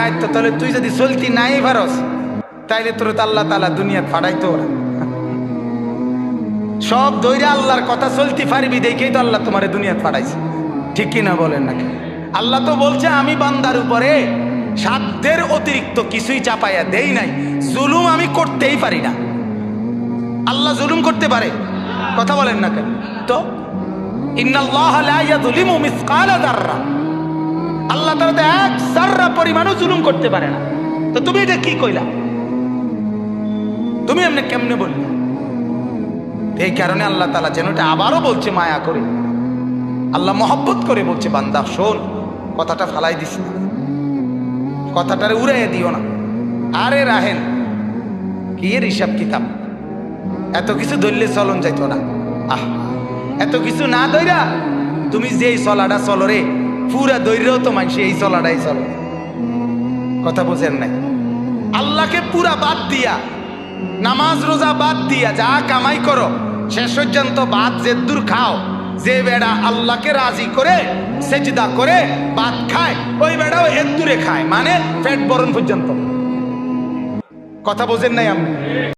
দায়িত্ব, তাহলে তুই যদি চলতি নাই পারস তাইলে তোর তো আল্লাহ তাআলা দুনিয়া ফাড়াইতো না। সব দইরা আল্লাহর কথা চলতে পারবি দেখেই তো আল্লাহ তোমারে দুনিয়া ফাড়াইছে, ঠিক কিনা বলেন নাকি? আল্লাহ তো বলছে আমি বান্দার উপরে সাধ্যের অতিরিক্ত কিছুই চাপাইয়া দেই নাই, জুলুম আমি করতেই পারি না। আল্লাহ জুলুম করতে পারে? কথা বলেন না কেন? তো ইন্নাল্লাহা লা ইয়াযলিমু মিসকালা যাররা, আল্লাহ তাআলা এক যাররা পরিমাণও জুলুম করতে পারে না। তো তুমি এটা কি কইলা? তুমি এমনি কেমনে বললে? এই কারণে আল্লাহ তাআলা যেন এটা আবারও বলছে মায়া করে, আল্লাহ মহব্বত করে বলছে, বান্দা শোন, কথাটা ফালাই দিস না, কথাটারে উড়াইয়া দিও না। আরে রাহেন কি এর হিসাব কিতাব, এত কিছু ধরলে চলন যাইতো না। এত কিছু না ধইরা তুমি যেই চলাটা চলো রে, পুরা দৈর্যও তো মানুষ এই চলাটাই চলো। কথা বুঝেন নাই? আল্লাহকে পুরা বাদ দিয়া, নামাজ রোজা বাদ দিয়া যা কামাই করো শেষ পর্যন্ত বাদ যে দূর খাও, যে বেড়া আল্লাহকে রাজি করে সেজদা করে ভাত খায়, ওই বেড়াও এর দূরে খায়, মানে পেট বরণ পর্যন্ত। কথা বোঝেন নাই আপনি?